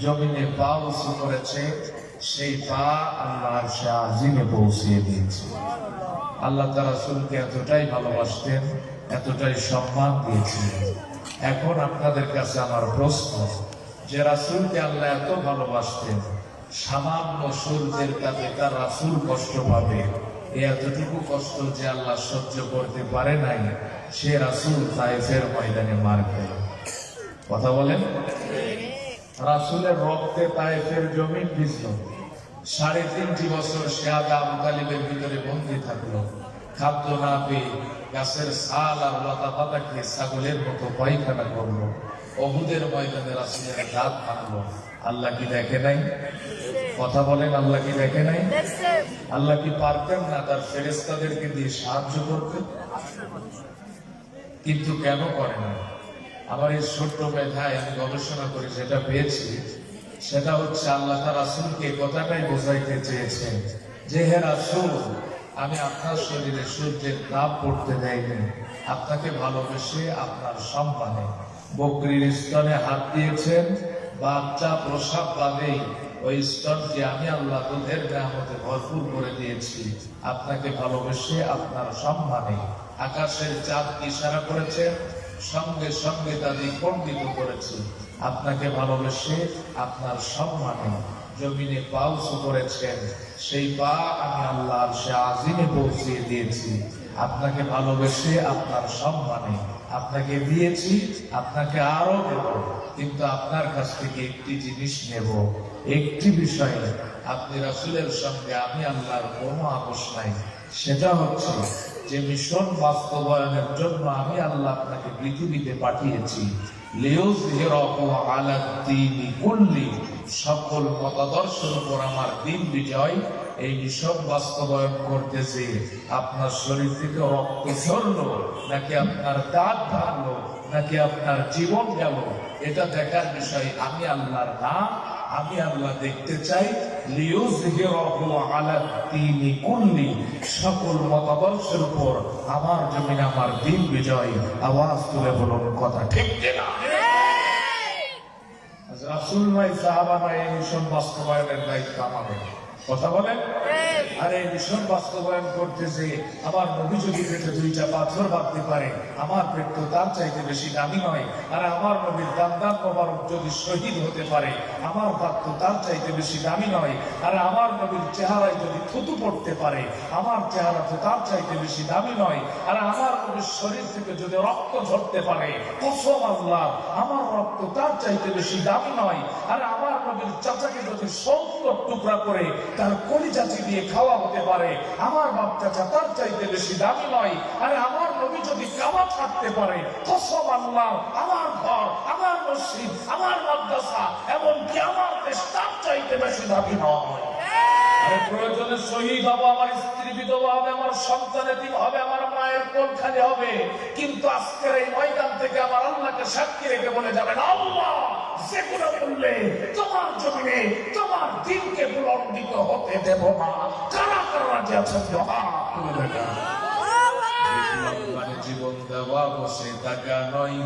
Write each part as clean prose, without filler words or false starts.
জমিনে পা উঁচু করেছে, সেই পা আল্লাহর আজিমে পৌঁছিয়ে দিয়েছে। আল্লাহ তার রাসূলকে এতটাই ভালোবাসতেন, এতটাই সম্মান দিয়েছিলেন। এখন আপনাদের কাছে আমার প্রশ্ন, যে রাসূলকে আল্লাহ এত ভালোবাসতেন, সামান্য সূর্যের কাছে তার রাসূল কষ্ট পাবে, এতটুকু কষ্ট যে আল্লাহ সহ্য করতে পারে নাই, সে রাসূল তায়েফের ময়দানে মার খেল। কথা বলেন, রাসূলের রক্তে তায়েফের জমিন ভিজল। 3.5 বছর সে আবু তালিবের ভিতরে বন্দী থাকলো, খাদ্য না পেয়ে গাছের ছাল আর লতা পাতা খেয়ে ছাগলের মতো পায়খানা করলো। উহুদের ময়দানে রাসূলের দাঁত ভাঙলো। আল্লাহ কি দেখে নাই? কথা বলেন, আল্লাহ কি দেখে নাই? আল্লাহ কি পারতেন না তার ফেরেশতাদেরকে দিয়ে সাহায্য করতে? কিন্তু কেন করে না? আমার এই ছোট্ট মেধায় আমি গবেষণা করে যেটা পেয়েছি, সেটা হচ্ছে আল্লাহ তার রাসূলকে কথাটাই বোঝাইতে চেয়েছেন যে, হে রাসূল, আমি আপনার শরীরে সূর্যের তাপ পড়তে দেয়নি, আপনাকে ভালোবেসে আপনার সম্মানে বকরির স্তনে হাত দিয়েছেন। বাচ্চা প্রসাব বাদেই ওই স্তনকে আমি আল্লাহ দুধের নেয়ামতে ভরপুর করে দিয়েছি, আপনাকে ভালোবেসে আপনার সম্মানে। আকাশের চাঁদ ইশারা করেছেন, সঙ্গে সঙ্গে তা দ্বিখণ্ডিত করেছে, আপনাকে ভালোবেসে আপনার সম্মানে। জমিনে পা উঁচু করেছেন, সেই পা আমি আল্লাহর আজিমে পৌঁছিয়ে দিয়েছি, আপনাকে ভালোবেসে আপনার সম্মানে। আপনাকে দিয়েছি, আপনাকে আরো দেব, কিন্তু আপনার কাছ থেকে একটি জিনিস নেব, একটি বিষয়ে আপনি রাসূলের সঙ্গে আমি আল্লাহর কোনো আপোষ নাই। সেটা হচ্ছে যে মিশন বাস্তবায়নের জন্য আমি আল্লাহ আপনাকে পৃথিবীতে পাঠিয়েছি, লিইয়ুযহিরাহু আলা দ্বীনি কুল্লি, সকল মতাদর্শের উপর আমার দিন বিজয়। এই মিশন বাস্তবায়ন করতেছে আপনার শরীর থেকে রক্ত ঝরলো নাকি আপনার দাঁত ভাঙলো নাকি আপনার জীবন গেল, এটা দেখার বিষয় আমি আল্লাহর না। আমি আল্লাহ দেখতে চাই লিইয়ুযহিরাহু আলা দ্বীনি কুল্লি, সকল মতাদর্শের উপর আমার জমিনে আমার দিন বিজয়। আওয়াজ তুলে বলুন, কথা ঠিক কিনা? রাসূল নয়, সাহাবা নয়, এই মিশন বাস্তবায়নের দায়িত্ব আমাদের। কথা বলেন। আর এই মিশন বাস্তবায়ন করতেছে আমার নবী যদি পেটে 2টা পাথর বাঁধতে পারে, আমার পেট তো তার চাইতে বেশি দামি নয়। আর আমার নবীর দান মোবারক যদি শহীদ হতে পারে, আমার দাঁত তো তার চাইতে বেশি দামি নয়। আর আমার নবীর চেহারায় যদি থুতু পড়তে পারে, আমার চেহারা তো তার চাইতে বেশি দামি নয়। আর আমার নবীর শরীর থেকে যদি রক্ত ঝরতে পারে, কসম আল্লাহ, আমার রক্ত তার চাইতে বেশি দামি নয়। আর আমার নবীর চাচাকে যদি 70 টুকরা করে তার কলিজা চিবিয়ে খাওয়া হতে পারে, আমার বাপ চাচা তার চাইতে বেশি দামি নয়। আরে আমার নবী যদি কাবা থাকতে পারে, কসম আল্লাহ, আমার ঘর, আমার মসজিদ, আমার মাদ্রাসা, এমনকি আমার দেশ তার চাইতে বেশি দামি নয়। প্রয়োজনে শহীদ হবো, আমার স্ত্রী বিধবা হবে, আমার সন্তান এতিম হবে, আমার মায়ের কোল খালি হবে, কিন্তু আজকের এই ময়দান থেকে আমার আল্লাহকে সাক্ষী রেখে বলে যাবেন, আল্লাহ যে কোনো মূল্যে তোমার জমিনে তোমার দিনকে বুলন্দিত হতে দেব না। কারা কারা রাজি আছেন? জীবন দেওয়া বসে থাকা নয়,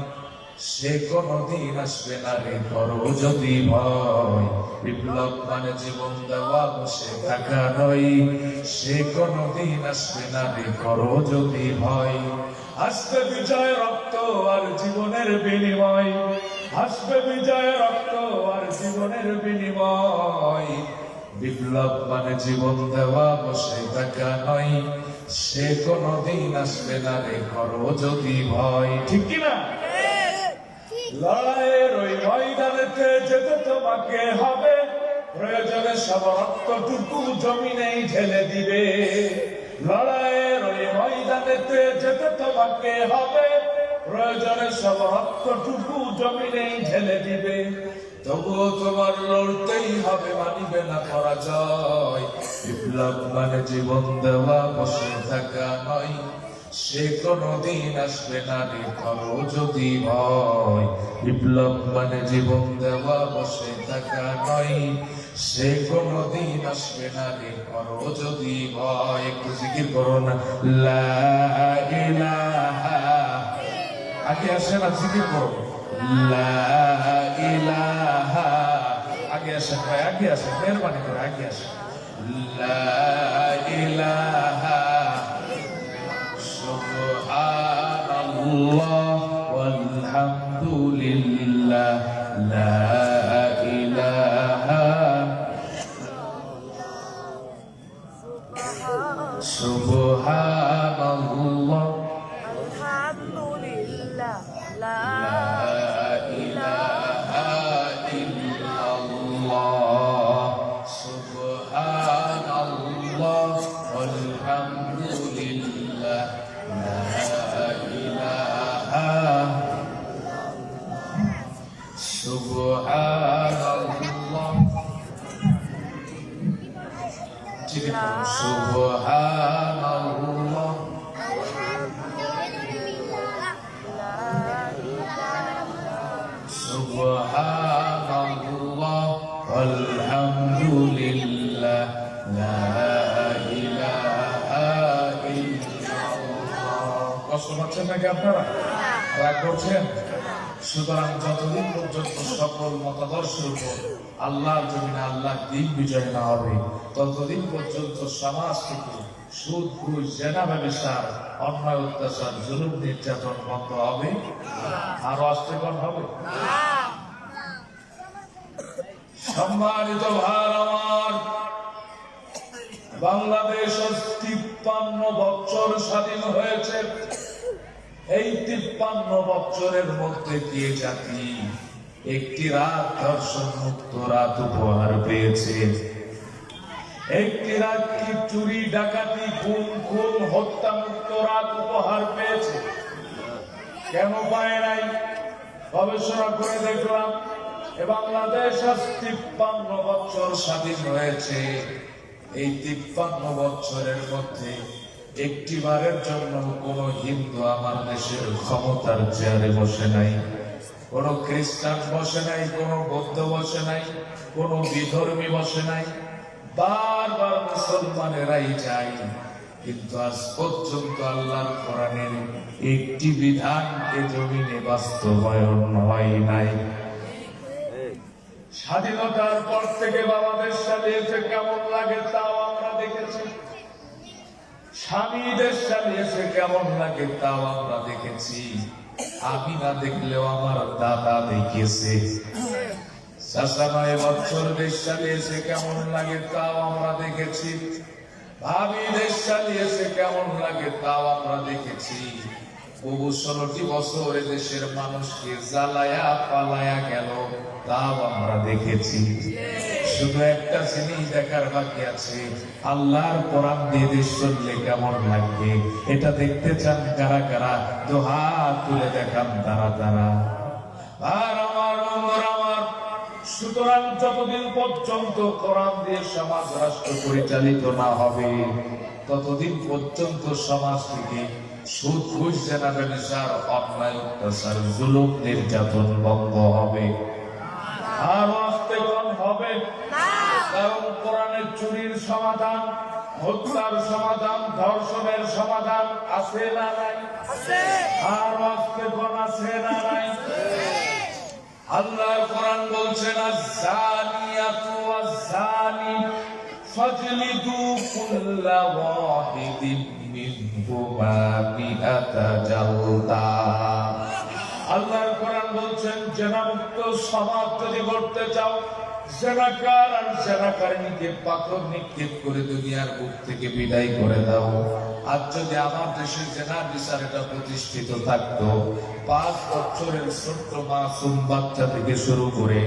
সে কোনদিন আসবে না রে করো যদি ভয়। বিপ্লব মানে জীবন দেওয়া বসে থাকা নয়, সে কোনদিন আসবে না রে করো যদি ভয়। আসবে বিজয় রক্ত আর জীবনের বিনিময়, আসবে বিজয় রক্ত আর জীবনের বিনিময়। বিপ্লব মানে জীবন দেওয়া বসে থাকা নয়, সে কোনদিন আসবে না রে করো যদি ভয়। ঠিক কিনা? লড়াইয়ের ওই ময়দানেতে যেতে তোমাকে হবে, প্রয়োজনে সব রক্তটুকু জমিনেই ঢেলে দিবে। লড়াইয়ের ওই ময়দানেতে যেতে তোমাকে হবে, প্রয়োজনে সব রক্তটুকু জমিনেই ঢেলে দিবে। তবুও তোমার লড়তেই হবে, মানিবে না পরাজয়। বিপ্লব মানে জীবন দেওয়া বসে থাকা নয়, সে কোনদিন আসবে না রে করো যদি ভয়। বিপ্লব মানে জীবন দেওয়া বসে থাকা নয়, সে কোনদিন আসবে না রে করো যদি ভয়। একটু জিকির করো না, লা ইলাহা, আগে আসে না, জিকির করো, লা ইলাহা আসেন ভাই, আগে আসেন, মেহরবানি করে আগে আসেন। লা ইলাহা সুবহানাল্লাহ ওয়ালহামদুলিল্লাহ লা ইলাহা সুবহানাল্লাহ আলহামদুলিল্লাহ লা ইলাহা ইল্লাল্লাহ সুবহানাল্লাহ আলহামদুলিল্লাহ লা ইলাহা সুবহানাল্লাহ। ঠিক আছে, সুবহানাল্লাহ সুবহানাল্লাহ আলহামদুলিল্লাহ লা ইলাহা ইল্লাল্লাহ। কষ্ট পাচ্ছেন নাকি আপনারা? রাগ করছেন? সুতরাং যতদিন পর্যন্ত সকল মতাদর্শের উপর আল্লাহর জমিনে আল্লাহ দিন বিজয় না হবে, ততদিন পর্যন্ত সমাজ থেকে সুদ, ঘুষ, জেনা, ব্যভিচার, অন্যায়, অত্যাচার, জুলুম, নির্যাতন বন্ধ হবে? আরো আস্তেকর হবে? সম্মানিত ভাই আমার, বাংলাদেশ 53 বছর স্বাধীন হয়েছে। এই 53 বছরের মধ্যে কি জাতি একটি রাত ধর্ষণ মুক্ত রাত উপহার পেয়েছে? একটি রাত কি চুরি, ডাকাতি, খুন, হত্যা মুক্ত রাত উপহার পেয়েছে? কেন পায় নাই? গবেষণা করে দেখলাম বাংলাদেশ 53 বছর স্বাধীন হয়েছে। এই 53 বছরের মধ্যে একটিবারের জন্য কোন হিন্দু আমার দেশের ক্ষমতার চেয়ারে বসে নাই, কোন খ্রিস্টান বসে নাই, কোন বৌদ্ধ বসে নাই, কোন বিধর্মী বসে নাই। বারবার মুসলমানেরাই যায়, কিন্তু আজ পর্যন্ত আল্লাহর কোরআনের একটি বিধান এ জমিনে বাস্তবায়ন হয় নাই। স্বাধীনতার পর থেকে বাংলাদেশ চালিয়েছে, কেমন লাগে তাও আমরা দেখেছি। স্বামী দেশ চালিয়েছে, কেমন লাগে তাও আমরা দেখেছি। আমি না দেখলেও আমার দাদা দেখেছে। চাষামায় বছর দেশ চালিয়েছে, কেমন লাগে তাও আমরা দেখেছি। ভাবি দেশ চালিয়েছে, কেমন লাগে তাও আমরা দেখেছি। বহু 16টি বছর দেশের মানুষকে জ্বালায়া পালায়া গেল, তাও আমরা দেখেছি। শুধু একটা জিনিস দেখার বাকি আছে, আল্লাহর কোরআন দিয়ে দেশ চললে কেমন লাগবে। এটা দেখতে চান কারা কারা? দুহাত তুলে দেখান তারা তারা। আর আমার বন্ধুরা আমার, সুতরাং যতদিন পর্যন্ত কোরআন দিয়ে সমাজ রাষ্ট্র পরিচালিত না হবে, ততদিন পর্যন্ত সমাজ থেকে সুদ, ঘুষ, জেনা, ব্যভিচার, অন্যায়, অত্যাচার, জুলুম, নির্যাতন বন্ধ হবে। আর আস্তে কম হবে, কারণ কোরআনের চুরির সমাধান, হত্যার সমাধান, ধর্ষণের সমাধান আছে না নাই? আর আস্তে কম আছে না নাই? আল্লাহর কোরআন বলছেন, আয-যানিয়াতু ওয়াজ-যানি ফাজলিদু কুল্লা ওয়াহিদিন মিনহুমা মিআতা জালদা। আল্লাহর কোরআন বলছেন, জেনামুক্ত সমাজ যদি করতে চাও, জেনাকার আর জেনাকারিনীকে পাথর নিক্ষেপ করে দুনিয়ার বুক থেকে বিদায় করে দাও। আর যদি আমার দেশে জেনার বিচার এটা প্রতিষ্ঠিত থাকতো, 5 বছরের ছোট্ট মাসুম বাচ্চা থেকে শুরু করে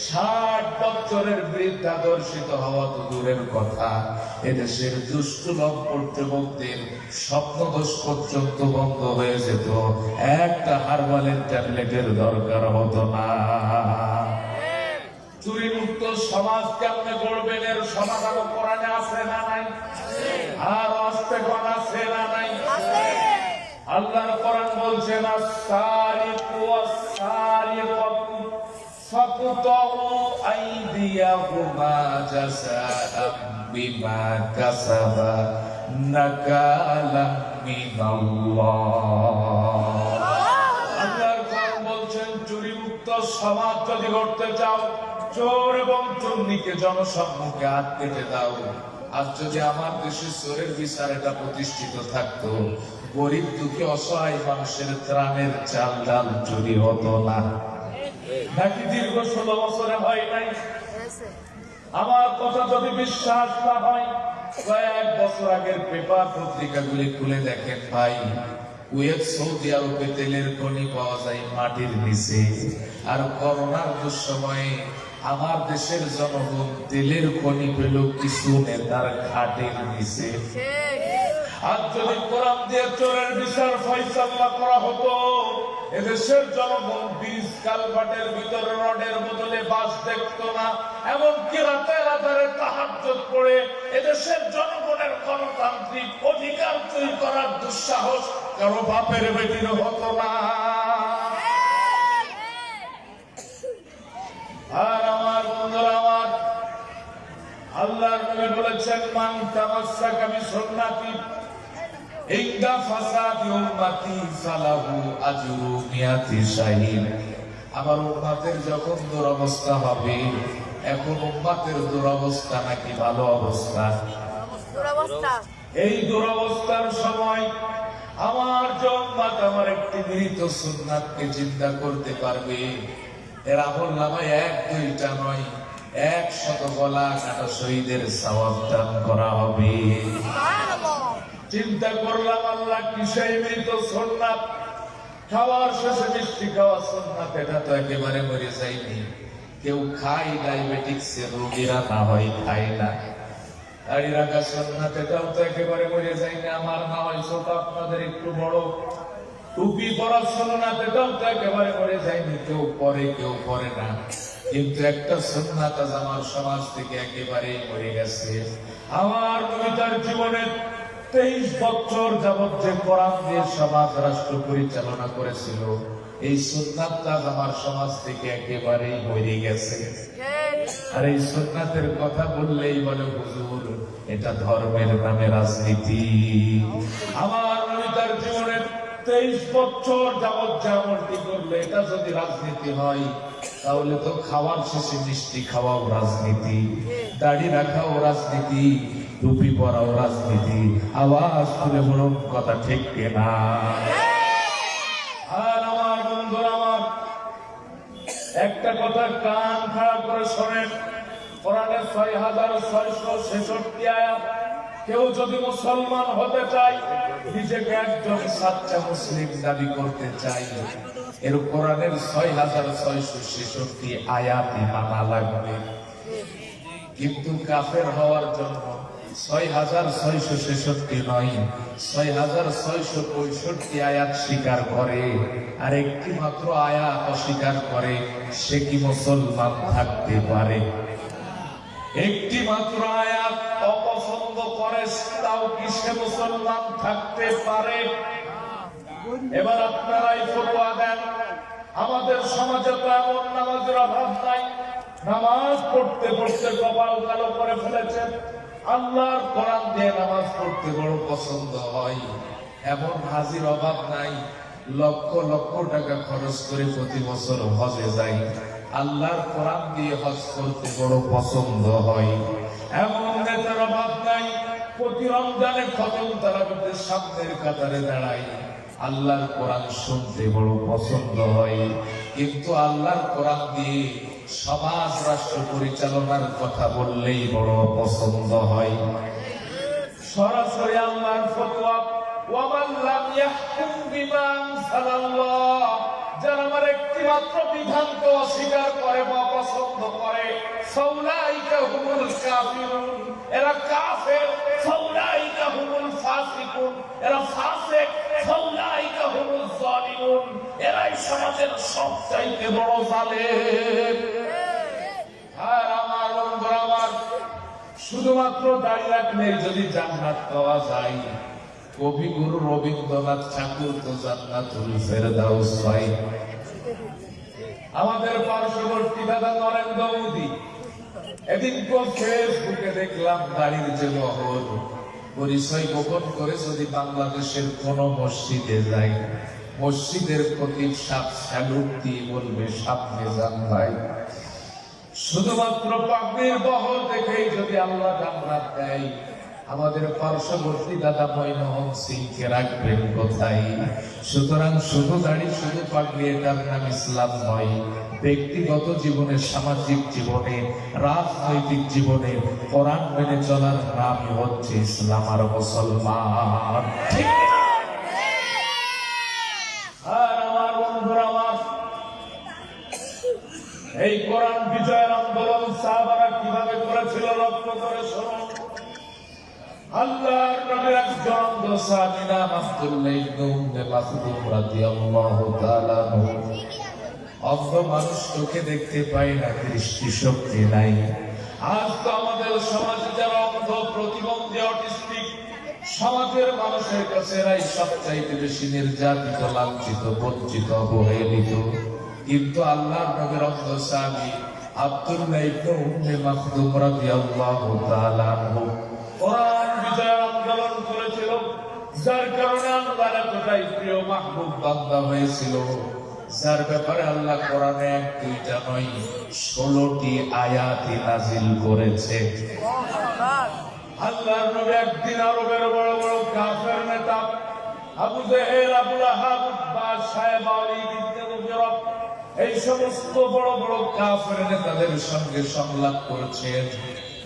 60 বছরের বৃদ্ধা দর্শিত হওয়া তো দূরের কথা, এদেশের দুষ্ট লম্পট যুবকদের স্বপ্নদোষ পর্যন্ত বন্ধ হয়ে যেত। একটা হারবালের ট্যাবলেটের দরকার হতো না। চুরি মুক্ত সমাজ কেমনে গড়বেন, এর সমাধান কোরআনে আছে না নাই? আর আস্তে কোন আছে না নাই? আল্লাহর কোরআন বলছেন, আস-সারিকু ওয়াস-সারিকাতু ফাকতাউ আইদিয়াহুমা জাযাআন বিমা কাসাবা নাকালাম মিনাল্লাহ। আল্লাহর কোরআন বলছেন, চুরি মুক্ত সমাজ যদি করতে চাও, চোর এবং চুন্নিকে জনসম্মুখে হাত কেটে দাও। আজ যদি আমার দেশে চোরের বিচার এটা প্রতিষ্ঠিত থাকতো, গরিব দুঃখী অসহায় মানুষের ত্রাণের চাল ডাল চুরি হতো না। নাকি দীর্ঘ 16 বছরে হয় নাই? আমার কথা যদি বিশ্বাস না হয়, কয়েক বছর আগের পেপার পত্রিকাগুলি খুলে দেখেন ভাই। কুয়েত, সৌদি আরবে তেলের খনি পাওয়া যায় মাটির নিচে। আর করোনার দুঃসময়ে আমার দেশের জনগণ তেলের খনি পেল কিছু নেতার খাটের নিচে। আর যদি কোরআন দিয়ে চোরের বিচার ফয়সালা করা হতো, এদেশের জনগণ ব্রিজ কালভার্টের ভিতরে রডের বদলে বাস দেখতো না। এমনকি রাতের আধারে তাহাজ্জুদ পড়ে এদেশের জনগণের গণতান্ত্রিক অধিকার চুরি করার দুঃসাহস কারো বাপের বেটিরও হতো না। আর আমার বন্ধুরা, আমার আল্লাহর নবী বলেছেন, মান তামাসসাকা বিসুন্নতি ইনদা ফাসাদি উম্মতি ফালাহু আজরু মিয়াতি শাহীদ। আমার উম্মতের যখন দুরবস্থা হবে, এখন উম্মতের দুরবস্থা নাকি ভালো অবস্থা? এই দুরবস্থার সময় আমার যে উম্মত আমার একটি মৃত সুন্নাতকে জিন্দা করতে পারবে, এর আমল নামায় 1-2টা নয়, 100 গলা কাটা শহীদের সওয়াব দান করা হবে। চিন্তা করলাম, আল্লাহ কিসের মৃত সুন্নাত? খাওয়ার শেষে মিষ্টি খাওয়া সুন্নাত, এটা তো একেবারে মরে যায়নি। কেউ খায়, ডায়াবেটিক্সের রোগীরা না হয় খায় না। দাড়ি রাখা সুন্নাত, এটাও তো একেবারে মরে যায়নি। আমার না হয় ছোট, আপনাদের একটু বড়। টুপি পরা সুন্নাত, এটাও তো একেবারে মরে যায়নি। কেউ পরে, কেউ পরে না। কিন্তু একটা সুন্নাত আজ আমার সমাজ থেকে একেবারেই মরে গেছে। আমার নবী তার জীবনের 23 বছর যাবৎ যে কোরআন দিয়ে সমাজ রাষ্ট্র পরিচালনা করেছিল, এই সুন্নাতটা আমার সমাজ থেকে একেবারেই মরে গেছে। আর এই সুন্নাতের কথা বললেই বলে, হুজুর এটা ধর্মের নামে রাজনীতি। আমার নবী তার জীবনের 23 বছর যাবৎ যে আমলটি করলে, এটা যদি রাজনীতি হয়, তাহলে তো খাওয়ার শেষে মিষ্টি খাওয়াও রাজনীতি, দাড়ি রাখাও রাজনীতি, টুপি পরাও রাজনীতি। আওয়াজ তুলে বলুন, কথা ঠিক কিনা? আর আমার বন্ধুরা, আমার একটা কথা কান খাড়া করে শোনেন। কোরআনের 6666 আয়াত। কেউ যদি মুসলমান হতে চায়, নিজেকে একজন সাচ্চা মুসলিম দাবি করতে চাই, এর কোরআনের 6666 আয়াতই মানা লাগবে। কিন্তু কাফের হওয়ার জন্য 6666 নয়, 6665 আয়াত স্বীকার করে, আর একটি মাত্র আয়াত অস্বীকার করে, সে কি মুসলমান থাকতে পারে? একটি মাত্র আয়াত অপছন্দ করে, তাও কি সে মুসলমান থাকতে পারে? এবার আপনারাই ফতোয়া দেন। আমাদের সমাজে তো এমন নামাজের অভাব নাই, নামাজ পড়তে পড়তে কপাল কালো করে ফেলেছেন। আল্লাহর কোরআন দিয়ে নামাজ পড়তে বড় পছন্দ হয়, এমন হাজির অভাব নাই। লক্ষ লক্ষ টাকা খরচ করে প্রতি বছর হজে যায়, আল্লাহর কোরআন দিয়ে হজ করতে বড় পছন্দ হয়। এমন নেতার অভাব নাই, প্রতি রমজানে খতম তারাবির সামনের কাতারে দাঁড়ায়, আল্লাহর কোরআন শুনতে বড় পছন্দ হয়। কিন্তু আল্লাহর কোরআন দিয়ে সমাজ রাষ্ট্র পরিচালনার কথা বললেই বড় পছন্দ হয়। সরাসরি আল্লাহর ফতোয়া, ওয়ামান লাম ইয়াহকুম বিমা আনজালাল্লাহ, যারা আমার একটি মাত্র বিধানকে অস্বীকার করে বা পছন্দ করে, ফাউলাইকা হুমুল কাফিরুন, এরা কাফের। ফাউলাইকা হুমুল ফাসিকুন, এরা ফাসিক। ফাউলাইকা হুমুল যালিমুন, এরাই সমাজের সবচাইতে বড় জালেম। আর আমার বন্ধুরা, আমার শুধুমাত্র দাঁড়িয়ে রাখলে যদি জান্নাত পাওয়া যায়, কবিগুরু রবীন্দ্রনাথ ঠাকুর তো জান্নাতুল ফেরদাউস পায়। আমাদের পার্শ্ববর্তী দাদা নরেন্দ্র মোদী, এদিন ফেসবুকে দেখলাম দাড়ির যে মহল, পরিচয় গোপন করে যদি বাংলাদেশের কোন মসজিদে যায়, মসজিদের প্রতি স্যালুট দিয়ে বলবে, সামনে যান ভাই। শুধুমাত্র পাগড়ির বহর দেখেই যদি আল্লাহ জান্নাত দেয়, আমাদের পার্শ্ববর্তী দাদা মনমোহন সিংকে রাখবেন কোথায়? সুতরাং শুধু দাড়ি শুধু পাগড়ি এটার নাম ইসলাম নয়। ব্যক্তিগত জীবনে, সামাজিক জীবনে, রাজনৈতিক জীবনে কোরআন মেনে চলার নামই হচ্ছে ইসলাম আর মুসলমান। আর আমার বন্ধুরা, আমার এই কোরআন বিজয়ের আন্দোলন সাহাবারা কিভাবে করেছিল লক্ষ্য করে শুনুন। আল্লাহর নবীর একজন সাহাবী নাম আব্দুল্লাহ ইবনে উম্মে মাকতুম রাদিয়াল্লাহু তাআলা আনহু। অন্ধ মানুষ চোখে দেখতে পায় না, দৃষ্টিশক্তি নাই। আজ তো আমাদের সমাজে যারা অন্ধ, প্রতিবন্ধী, অটিস্টিক, সমাজের মানুষের কাছে এরাই সবচাইতে বেশি নির্যাতিত, লাঞ্ছিত, বঞ্চিত, অবহেলিত। কিন্তু আল্লাহর নবীর অন্ধ সাহাবী আব্দুল্লাহ ইবনে উম্মে মাকতুম রাদিয়াল্লাহু তাআলা আনহু কোরআন বিজয়ের আন্দোলন করেছিল, যার কারণে আল্লাহর এতটাই প্রিয় মাহবুব বান্দা হয়েছিল, যার ব্যাপারে আল্লাহ কোরআনে এক দুইটা নয় 16টি আয়াত নাযিল করেছে। আল্লাহর নবী একদিন আরবের বড় বড় কাফের নেতা আবু জেহেল, আবু লাহাব, উতবা, সায়বা, ওয়ালিদ ইবনে মুগীরা, এই সমস্ত বড় বড় কাফের নেতাদের সঙ্গে সংলাপ করেছেন,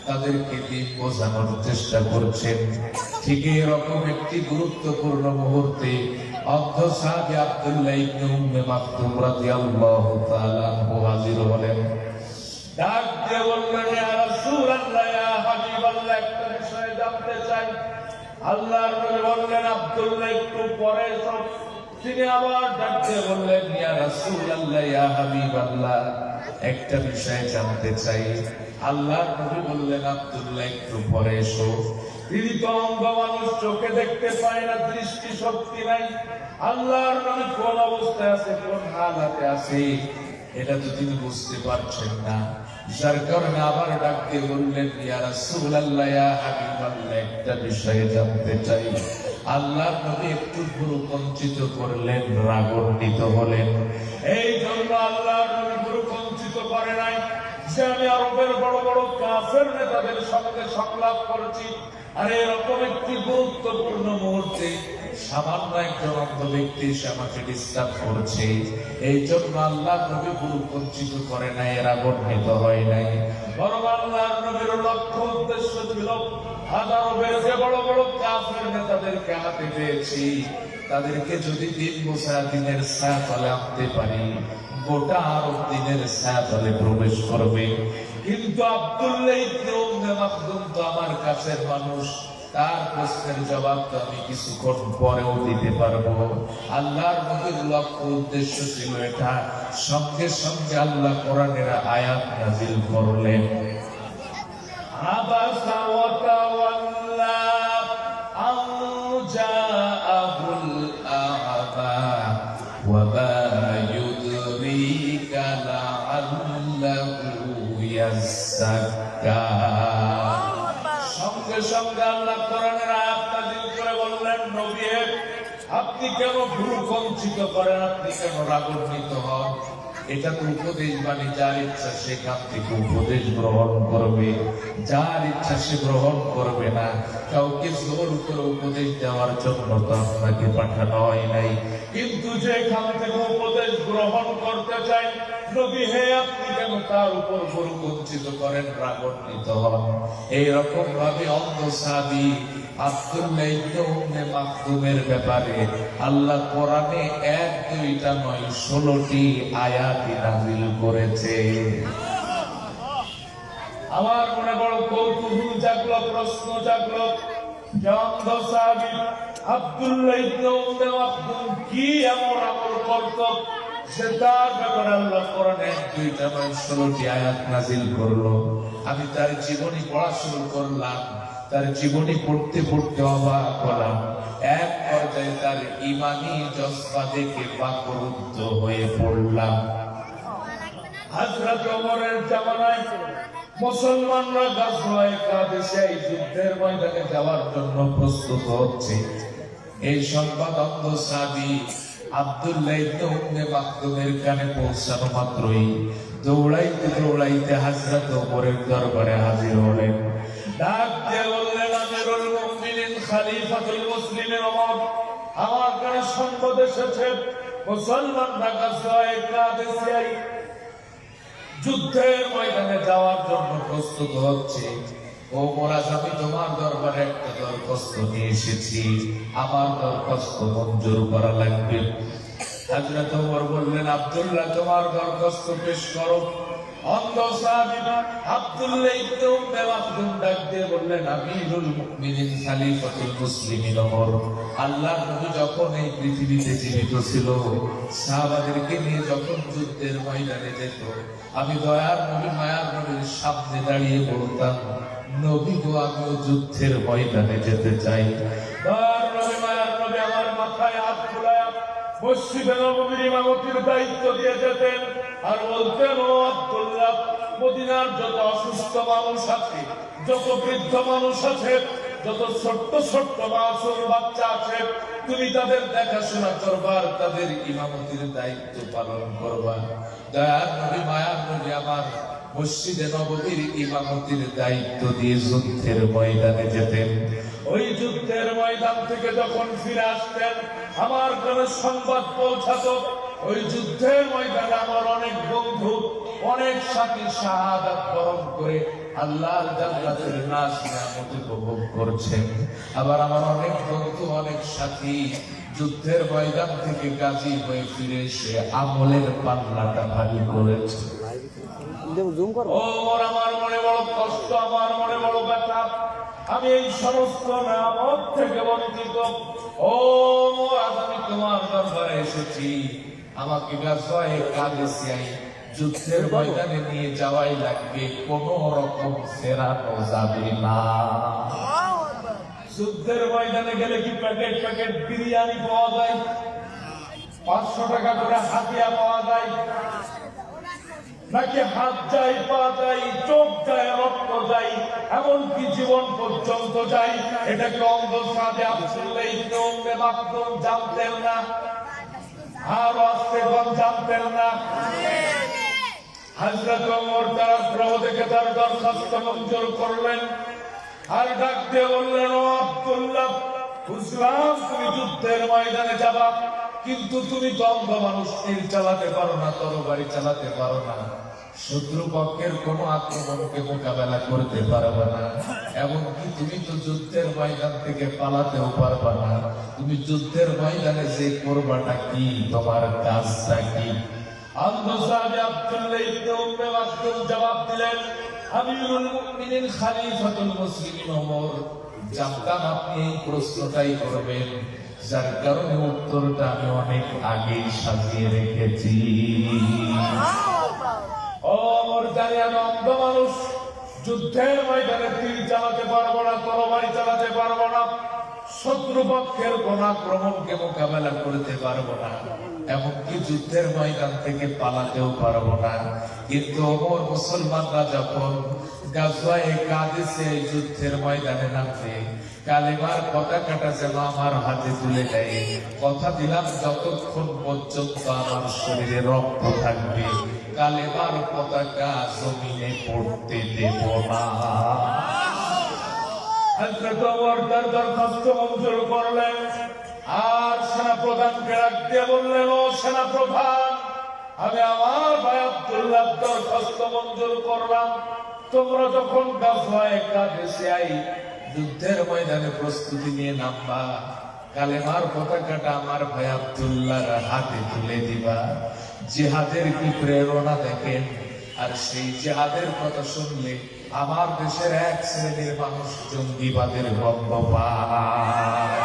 তাদেরকে দিন বোঝানোর চেষ্টা করছেন। ঠিক এরকম একটি গুরুত্বপূর্ণ মুহূর্তে অন্ধ সাহাবী আব্দুল্লাহ ইবনে উম্মে মাকতুম রাদিয়াল্লাহু তাআলা আনহু হাজির হলেন। ডাক দিয়ে বললেন, ইয়া রাসূলুল্লাহ, ইয়া হাবিবাল্লাহ, একটা বিষয় জানতে চাই। আল্লাহর নবী বললেন, আব্দুল্লাহ একটু পরে এসো। তিনি আবার ডাক দিয়ে বললেন, ইয়া রাসূলুল্লাহ, ইয়া হাবিবাল্লাহ, একটা বিষয় জানতে চাই। আল্লাহর নবী বললেন, আব্দুল্লাহ একটু পরে এসো। তিনি তো অন্ধ মানুষ, চোখে দেখতে পায় না, দৃষ্টি শক্তি নাই। আল্লাহর নবী কোন অবস্থায় আছে, কোন হালাতে আছে, এটা তো তিনি বুঝতে পারছেন না। যার কারণে আবার ডাক দিয়ে বললেন, ইয়া রাসূলুল্লাহ, ইয়া হাবিবাল্লাহ, একটা বিষয় জানতে চাই। আল্লাহর নবী একটু গুরু বঞ্চিত করলেন, রাগান্বিত হলেন। এই জন্য আল্লাহর নবী গুরু বঞ্চিত করে নাই যে আমি আরবের বড় বড় কাফের নেতাদের সঙ্গে সংলাপ করেছি, আর এরকম একটি গুরুত্বপূর্ণ মুহূর্তে সামান্য একজন অন্ধ ব্যক্তি সে আমাকে ডিস্টার্ব করছে। এই জন্য আল্লাহর নবী গুরু বঞ্চিত করে নাই, রাগান্বিত হয় নাই। বরং আল্লাহর নবীর লক্ষ্য উদ্দেশ্য ছিল আরবের যে বড় বড় কাফের নেতাদেরকে হাতে পেয়েছি, তাদেরকে যদি দিন বোঝা, দিনের ছায়াতলে আনতে পারি, গোটা আরব দিনের ছায়াতলে প্রবেশ করবে। কিন্তু আব্দুল্লাহ ইবনে উম্মে মাকতুম তো আমার কাছের মানুষ, তার প্রশ্নের জবাব তো আমি কিছুক্ষণ পরেও দিতে পারবো। আল্লাহর নবীর লক্ষ্য উদ্দেশ্য ছিল এটা। সঙ্গে সঙ্গে আল্লাহ কোরআনের আয়াত নাযিল করলেন, আবাসা ওয়া তাওয়াল্লা আন জাআহুল আ'মা ওয়া মা ইউদরিকা লাআল্লাহু ইয়াযাক্কা। সঙ্গে সঙ্গে আল্লাহ কোরআনের আয়াত নাযিল করে বললেন, নবী আপনি কেন গুরু বঞ্চিত করেন, আপনি কেন রাগান্বিত হন? এটা তো উপদেশ বাণী, যার ইচ্ছা সেখান থেকে উপদেশ গ্রহণ করবে, যার ইচ্ছা সে গ্রহণ করবে না। কাউকে জোর করে উপদেশ দেওয়ার জন্য তো আপনাকে পাঠানো হয় নাই। কিন্তু যেখান থেকে উপদেশ গ্রহণ করতে চাই, নবী হে আপনি কেন তার উপর গুরু বঞ্চিত করেন, রাগান্বিত হন? এইরকম ভাবে অন্ধ সাহাবী আব্দুল্লাহ ইবনে উম্মে মাকতুমের ব্যাপারে আল্লাহ কোরআনে এক দুইটা নয় 16টি আয়াত নাযিল করেছে। আমার মনে বড় কৌতূহল জাগলো, প্রশ্ন জাগলো যে অন্ধ সাহাবী আব্দুল্লাহ ইবনে উম্মে মাকতুম কি এমন আমল করত সে তার ব্যাপারে আল্লাহ কোরআনে এক দুইটা নয় 16টি আয়াত নাযিল করলো। আমি তার জীবনী পড়া শুরু করলাম, তার জীবনী পড়তে পড়তে অবাক হলাম। এক পর্যায়ে তার ইমানি জজ্বা দেখে বাকরুদ্ধ হয়ে পড়লাম। হযরত ওমরের জামানায় মুসলমানরা গাজওয়ায়ে কাদেসিয়া যুদ্ধের ময়দানে যাওয়ার জন্য প্রস্তুত হচ্ছে। এই সংবাদ অন্ধ সাহাবী আব্দুল্লাহ ইবনে উম্মে মাকতুমের কানে পৌঁছানো মাত্রই দৌড়াইতে দৌড়াইতে হযরত ওমরের দরবারে হাজির হলেন। ডাক দিয়ে বললেন, আমিরুল মুমিনিন খলিফাতুল মুসলিমিন ওমর, আমার কাছে সংবাদ এসেছে মুসলমানরা গাজওয়ায়ে কাদেসিয়ায় যুদ্ধের ময়দানে যাওয়ার জন্য প্রস্তুত হচ্ছে। ওমর, আজ আমি তোমার দরবারে একটা দরখাস্ত নিয়ে এসেছি, আমার দরখাস্ত মঞ্জুর করা লাগবে। হযরত ওমর বললেন, আব্দুল্লাহ তোমার দরখাস্ত পেশ করো। অন্ধ সাহাবী আব্দুল্লাহ ইবনে উম্মে মাকতুম ডাক দিয়ে বললেন, আমিরুল মুমিনিন খলিফাতুল মুসলিমিন ওমর, আল্লাহর নবী যখন এই পৃথিবীতে জীবিত ছিল, সাহাবাদেরকে নিয়ে যখন যুদ্ধের ময়দানে যেত, আমি দয়ার নবী মায়ার নবীর সামনে দাঁড়িয়ে বলতাম, নবী গো, আমিও যুদ্ধের ময়দানে যেতে চাই। দয়ার নবী মায়ার নবী আমার মাথায় হাত বুলায়া মসজিদে নববীর ইমামতির দায়িত্ব দিয়ে যেতেন আর বলতেন, ও আব্দুল্লাহ, মদিনার যত অসুস্থ মানুষ আছে, যত বৃদ্ধ মানুষ আছে, যত ছোট্ট ছোট্ট মাসুম বাচ্চা আছে, তুমি তাদের দেখাশোনা করবা, তাদের ইমামতির দায়িত্ব পালন করবা। দয়ার নবী মায়ার নবী আমার মসজিদে নববীর ইমামতির দায়িত্ব দিয়ে যুদ্ধের ময়দানে যেতেন। ওই যুদ্ধের ময়দান থেকে যখন ফিরে আসতেন, আমার কাছে সংবাদ পৌঁছাতো, ওই যুদ্ধের ময়দানে আমার অনেক বন্ধু, অনেক সাথী শাহাদাত বরণ করে আল্লাহর জান্নাতের নাজ নিয়ামত উপভোগ করছেন। আবার আমার অনেক বন্ধু, অনেক সাথী যুদ্ধের ময়দান থেকে গাজী হয়ে ফিরে এসে আমলের পাল্লাটা ভারী করেছে। আমার মনে বড় কষ্ট, আমার মনে বড় ব্যথা, আমি এই সমস্ত নিয়ামত থেকে বঞ্চিত। ও আজ আমি তোমার দরবারে এসেছি, আমাকে গাজওয়ায়ে কাদেসিয়ায় যুদ্ধের ময়দানে নিয়ে যাওয়াই লাগবে, কোন রকম ফেরানো যাবে না। যুদ্ধের ময়দানে গেলে কি প্যাকেট প্যাকেট বিরিয়ানি পাওয়া যায়, 500 টাকা করে হাতিয়া পাওয়া যায়, নাকি হাত যায়, পা যায়, চোখ যায়, রক্ত যায়, এমনকি জীবন পর্যন্ত যায়? এটাকে অন্ধ সাহাবী আব্দুল্লাহ ইবনে উম্মে মাকতুম জানতেন না, আর আস্তেগণ জানতেন না। হযরত ওমর তার আগ্রহ দেখে তার দরখাস্ত মঞ্জুর করলেন আর ডাক দিয়ে বললেন, ও আব্দুল্লাহ, বুঝলাম তুমি যুদ্ধের ময়দানে যাবা, কিন্তু তুমি তো অন্ধ মানুষ, তীর চালাতে পারো না, তরবারি চালাতে পারো না, শত্রু পক্ষের কোন আক্রমণকে মোকাবেলা করতে পারবে না, এমনকি তুমি তো যুদ্ধের ময়দান থেকে পালাতেও পারবে না। তুমি যুদ্ধের ময়দানে যে করবাটা কি, তোমার কাজটা কি? অন্ধ সাহাবী আব্দুল্লাহ ইবনে উম্মে মাকতুম জবাব দিলেন, আমিরুল মুমিনিন খলিফাতুল মুসলিমিন ওমর, জানতাম আপনি এই প্রশ্নটাই করবেন, যার কারণে উত্তরটা আমি অনেক আগেই সাজিয়ে রেখেছি। ওমর জানি আমি অন্ধ মানুষ, যুদ্ধের ময়দানে তীর চালাতে পারবো না, তরবারি চালাতে পারবো না, শত্রুপক্ষের কোন আক্রমণকে মোকাবেলা করতে পারবো না, এমনকি যুদ্ধের ময়দান থেকে পালাতেও পারবো না। কিন্তু ওমর, মুসলমানরা যখন গাজওয়ায়ে কাদেসিয়ায় যুদ্ধের ময়দানে নামবে, কালেমার পতাকাটা যেন আমার হাতে তুলে দেয়, কথা দিলাম যতক্ষণ পর্যন্ত আমার শরীরে রক্ত থাকবে, কালেমার পতাকা জমিনে পড়তে দেব না। হযরত ওমর তার দরখাস্ত মঞ্জুর করলেন আর সেনাপ্রধানকে ডাক দিয়ে বললেন, ও সেনাপ্রধান, আমি আমার ভাই আব্দুল্লাহর দরখাস্ত মঞ্জুর করলাম, তোমরা যখন গাজওয়ায়ে কাদেসিয়ায় যুদ্ধের ময়দানে প্রস্তুতি নিয়ে নামবা, কালেমার পতাকাটা আমার ভাই আব্দুল্লাহর হাতে তুলে দিবা। জিহাদের কি প্রেরণা দেখেন! আর সেই জিহাদের কথা শুনলে আমার দেশের এক শ্রেণীর মানুষ জঙ্গিবাদের গন্ধ পায়।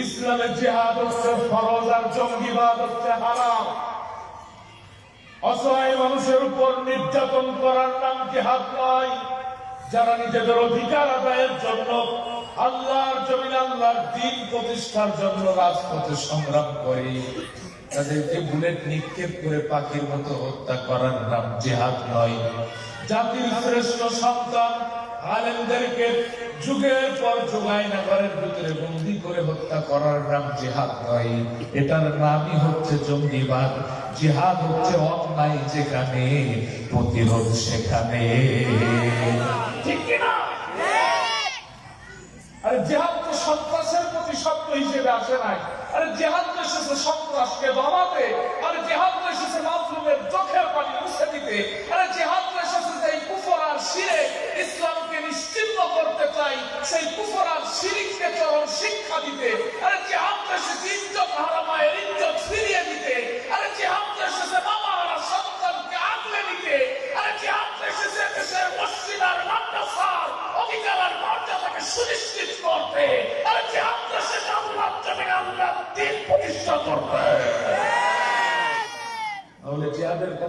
ইসলামের জিহাদ হচ্ছে ফরজ আর জঙ্গিবাদ হচ্ছে হারাম। অসহায় মানুষের উপর নির্যাতন করার নাম জিহাদ নয়। যারা নিজেদের অধিকার আদায়ের জন্য আল্লাহর জমিনে আল্লাহর দ্বীন প্রতিষ্ঠার জন্য রাজপথে সংগ্রাম করে, তাদেরকে বুলেট নিক্ষেপ করে পাখির মতো হত্যা করার নাম জিহাদ নয়। জাতির শ্রেষ্ঠ সন্তান আলেমদেরকে যুগের পর যুগায়নাগরের ভিতরে বন্দী করে হত্যা করার নাম জিহাদ নয়, এটার নামই হচ্ছে জঙ্গিবাদ। জিহাদ হচ্ছে অন্যায় যেখানে, প্রতিরোধ সেখানে, ঠিক কিনা? আরে জিহাদ তো সন্ত্রাসের প্রতিশব্দ হিসেবে আসে নাই। আরে জিহাদ তো এসেছে সন্ত্রাসকে দমাতে। আরে জিহাদ তো এসেছে মাজলুমের চোখের পানি মুছে দিতে। আরে জিহাদ তো এসেছে যে কুফর আর শিরক ইসলামকে নিশ্চিহ্ন করতে চাই, সেই কুফর আর শিরককে চরম শিক্ষা দিতে। আরে জিহাদ তো এসেছে ইজ্জত হারা মায়ের ইজ্জত ফিরিয়ে দিতে। আরে জিহাদ তো এসেছে বাবা হারা সন্তানকে আগলে নিতে। আরে জিহাদ তো এসেছে দেশের মসজিদ আর মাদ্রাসার অধিকার আর মর্যাদাকে সুনিশ্চিত করতে। আরে জিহাদ তো এসেছে আল্লাহর জন্য আল্লাহর দ্বীন প্রতিষ্ঠা করতে। তাহলে জিহাদের